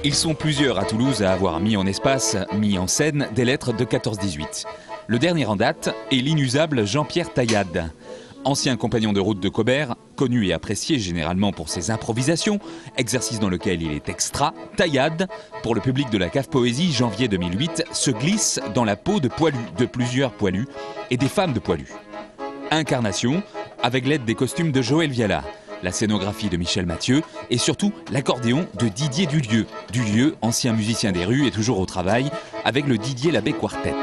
Ils sont plusieurs à Toulouse à avoir mis en espace, mis en scène des lettres de 14-18. Le dernier en date est l'inusable Jean-Pierre Taillade. Ancien compagnon de route de Cobert, connu et apprécié généralement pour ses improvisations, exercice dans lequel il est extra, Taillade, pour le public de la Cave Poésie, janvier 2008, se glisse dans la peau de poilus, de plusieurs poilus et des femmes de poilus. Incarnation, avec l'aide des costumes de Joël Viala, la scénographie de Michel Mathieu et surtout l'accordéon de Didier Dulieu. Dulieu, ancien musicien des rues, est toujours au travail avec le Didier Labbé Quartet.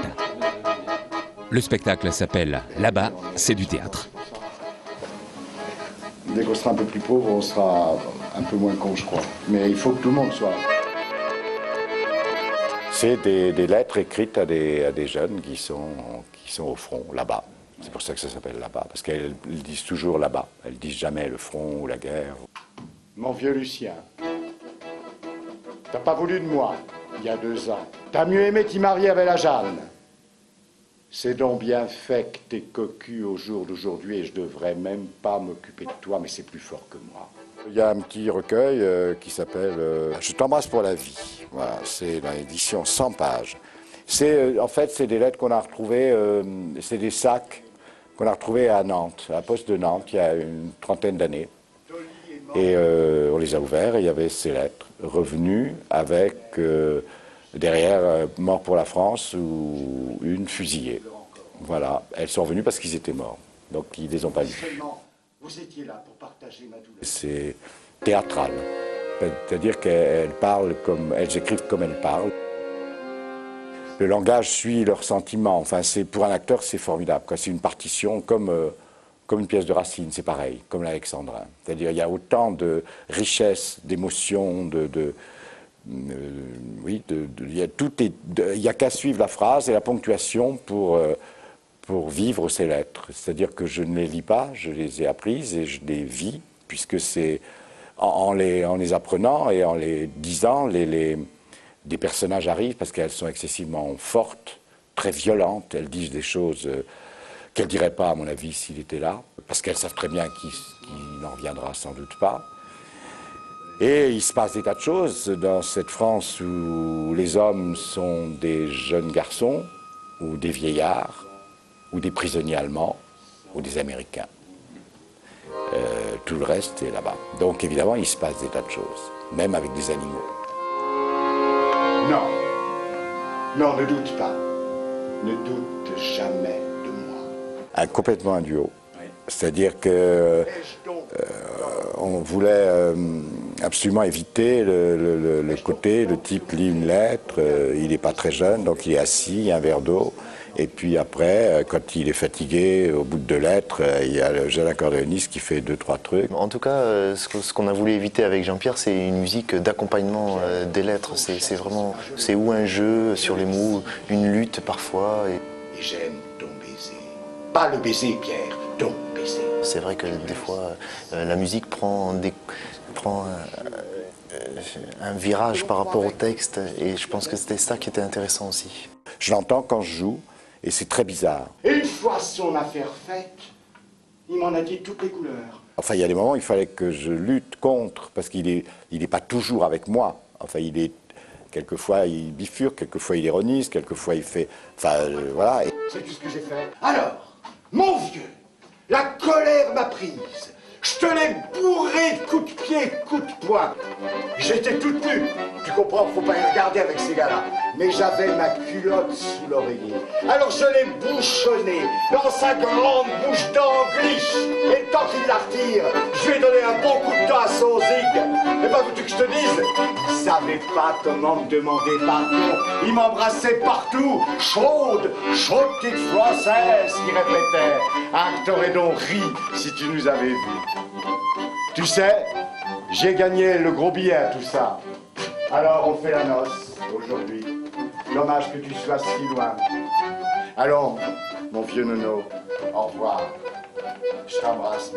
Le spectacle s'appelle Là-bas, c'est du théâtre. Dès qu'on sera un peu plus pauvre, on sera un peu moins con, je crois. Mais il faut que tout le monde soit. C'est des lettres écrites à des jeunes qui sont au front, là-bas. C'est pour ça que ça s'appelle Là-bas, parce qu'elles disent toujours là-bas. Elles disent jamais le front ou la guerre. Mon vieux Lucien, t'as pas voulu de moi il y a 2 ans. T'as mieux aimé t'y marier avec la Jeanne. C'est donc bien fait que t'es cocu au jour d'aujourd'hui et je devrais même pas m'occuper de toi, mais c'est plus fort que moi. Il y a un petit recueil qui s'appelle Je t'embrasse pour la vie. Voilà, c'est dans l'édition 100 pages. En fait, c'est des lettres qu'on a retrouvées, c'est des sacs qu'on a retrouvés à Nantes, à la poste de Nantes, il y a une 30aine d'années. Et on les a ouverts et il y avait ces lettres revenues avec derrière mort pour la France ou une fusillée. Voilà, elles sont revenues parce qu'ils étaient morts, donc ils les ont pas lues. Vous étiez là pour partager ma douleur. C'est théâtral, c'est-à-dire qu'elles parlent comme, elles écrivent comme elles parlent. Le langage suit leurs sentiments. Enfin, pour un acteur, c'est formidable. C'est une partition comme une pièce de Racine, c'est pareil, comme l'Alexandrin. C'est-à-dire, il y a autant de richesse, d'émotion, oui, il n'y a qu'à suivre la phrase et la ponctuation pour vivre ces lettres. C'est-à-dire que je ne les lis pas, je les ai apprises et je les vis, puisque c'est en les apprenant et en les disant, des personnages arrivent parce qu'elles sont excessivement fortes, très violentes. Elles disent des choses qu'elles ne diraient pas, à mon avis, s'il était là, parce qu'elles savent très bien qu'il n'en reviendra sans doute pas. Et il se passe des tas de choses dans cette France où les hommes sont des jeunes garçons, ou des vieillards, ou des prisonniers allemands, ou des Américains. Tout le reste est là-bas. Donc évidemment, il se passe des tas de choses, même avec des animaux. Non, non, ne doute pas. Ne doute jamais de moi. Complètement un duo. Oui. C'est-à-dire que on voulait absolument éviter le côté, le type lit une lettre, il n'est pas très jeune, donc il est assis, un verre d'eau. Et puis après, quand il est fatigué, au bout de 2 lettres, il y a le jeune accordéoniste qui fait 2-3 trucs. En tout cas, ce qu'on a voulu éviter avec Jean-Pierre, c'est une musique d'accompagnement des lettres. C'est ou un jeu sur les mots, une lutte parfois. Et j'aime ton baiser. Pas le baiser, Pierre, ton baiser. C'est vrai que des fois, la musique prend un virage par rapport au texte. Et je pense que c'était ça qui était intéressant aussi. Je l'entends quand je joue. Et c'est très bizarre. Et une fois son affaire faite, il m'en a dit toutes les couleurs. Enfin, il y a des moments où il fallait que je lutte contre, parce qu'il est pas toujours avec moi. Enfin, quelquefois il bifurque, quelquefois il ironise, quelquefois il fait... Enfin, voilà. C'est tout ce que j'ai fait. Alors, mon vieux, la colère m'a prise. Je te l'ai bourré de coups de pied, de coups de poing. J'étais toute nue. Tu comprends, faut pas y regarder avec ces gars-là. Mais j'avais ma culotte sous l'oreiller. Alors je l'ai bouchonné dans sa grande bouche d'angliche. Et le temps qu'il la retire, je lui ai donné un bon coup de temps à son zig. Et pas veux-tu que je te dise, il savait pas comment me demander pardon. Il m'embrassait partout. Chaude petite française qui répétait. Ah, t'aurais donc ri si tu nous avais vus. Tu sais, j'ai gagné le gros billet à tout ça. Alors on fait la noce aujourd'hui. Dommage que tu sois si loin. Allons, mon vieux nono, au revoir. Je t'embrasse.